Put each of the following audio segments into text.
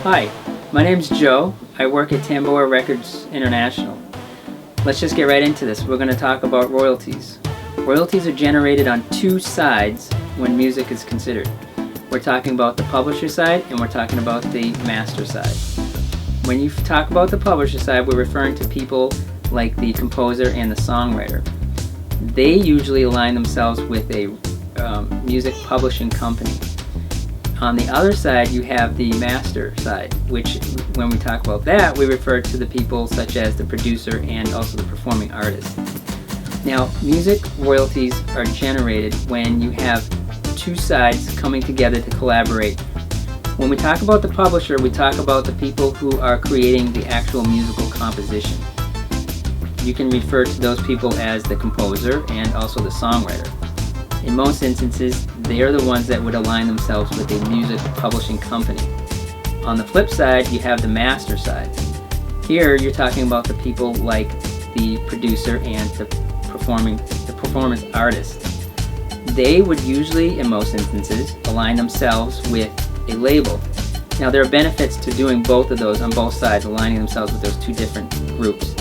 Hi, my name's Joe. I work at Tambora Records International. Let's just get right into this. We're going to talk about royalties. Royalties are generated on two sides when music is considered. We're talking about the publisher side and we're talking about the master side. When you talk about the publisher side, we're referring to people like the composer and the songwriter. They usually align themselves with a music publishing company. On the other side, you have the master side, which when we talk about that, we refer to the people such as the producer and also the performing artist. Now, music royalties are generated when you have two sides coming together to collaborate. When we talk about the publisher, we talk about the people who are creating the actual musical composition. You can refer to those people as the composer and also the songwriter. In most instances, they are the ones that would align themselves with a music publishing company. On the flip side, you have the master side. Here, you're talking about the people like the producer and the performance artist. They would usually, in most instances, align themselves with a label. Now, there are benefits to doing both of those on both sides, aligning themselves with those two different groups.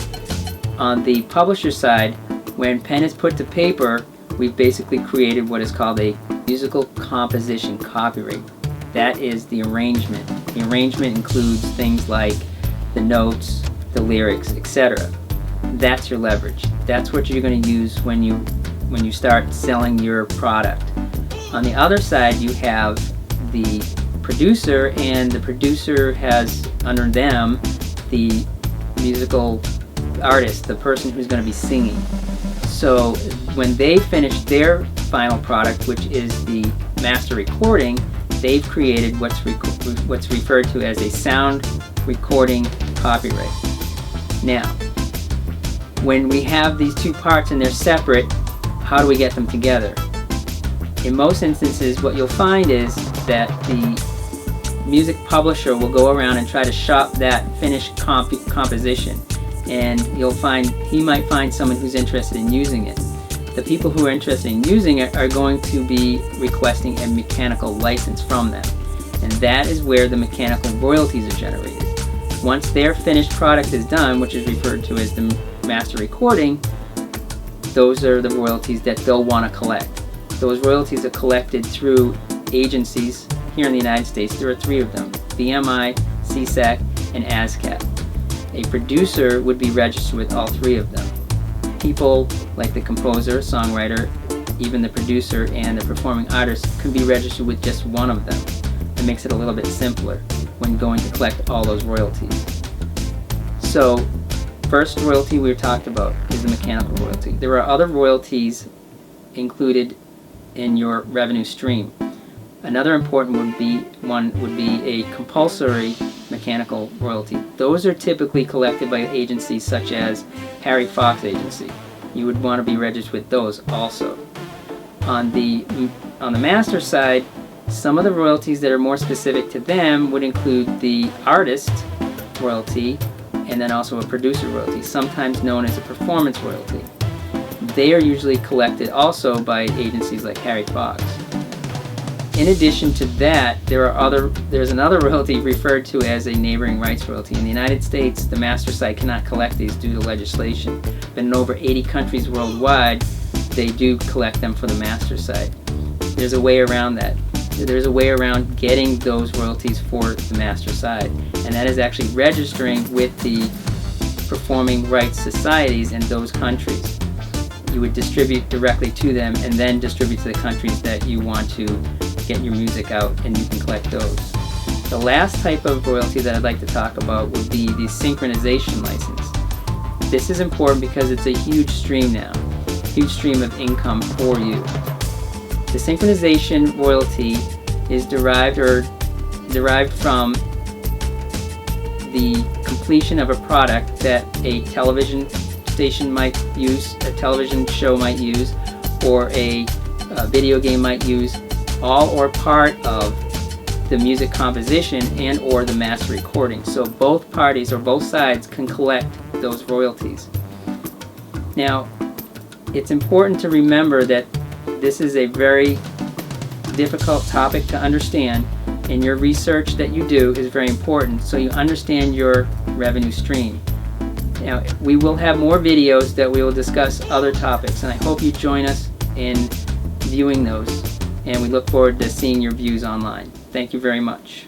On the publisher side, when pen is put to paper, we've basically created what is called a musical composition copyright. That is the arrangement. The arrangement includes things like the notes, the lyrics, etc. That's your leverage. That's what you're going to use when you start selling your product. On the other side, you have the producer, and the producer has under them the musical artist, the person who's going to be singing. So when they finish their final product, which is the master recording, they've created what's referred to as a sound recording copyright. Now, when we have these two parts and they're separate, how do we get them together? In most instances, what you'll find is that the music publisher will go around and try to shop that finished composition. And you'll find he might find someone who's interested in using it. The people who are interested in using it are going to be requesting a mechanical license from them. And that is where the mechanical royalties are generated. Once their finished product is done, which is referred to as the master recording, those are the royalties that they'll want to collect. Those royalties are collected through agencies. Here in the United States, there are three of them: BMI, CSAC, and ASCAP. A producer would be registered with all three of them. People like the composer, songwriter, even the producer, and the performing artist can be registered with just one of them. It makes it a little bit simpler when going to collect all those royalties. So, first royalty we talked about is the mechanical royalty. There are other royalties included in your revenue stream. Another important one would be a compulsory mechanical royalty. Those are typically collected by agencies such as Harry Fox Agency. You would want to be registered with those also. On the master side, some of the royalties that are more specific to them would include the artist royalty and then also a producer royalty, sometimes known as a performance royalty. They are usually collected also by agencies like Harry Fox. In addition to that, there's another royalty referred to as a neighboring rights royalty. In the United States, the master side cannot collect these due to legislation, but in over 80 countries worldwide, they do collect them for the master side. There's a way around that. There's a way around getting those royalties for the master side, and that is actually registering with the performing rights societies in those countries. You would distribute directly to them and then distribute to the countries that you want to get your music out, and you can collect those. The last type of royalty that I'd like to talk about would be the synchronization license. This is important because it's a huge stream now, huge stream of income for you. The synchronization royalty is derived from the completion of a product that a television station might use, a television show might use, or a video game might use, all or part of the music composition and or the master recording. So both parties or both sides can collect those royalties. Now, it's important to remember that this is a very difficult topic to understand and your research that you do is very important so you understand your revenue stream. Now, we will have more videos that we will discuss other topics, and I hope you join us in viewing those, and we look forward to seeing your views online. Thank you very much.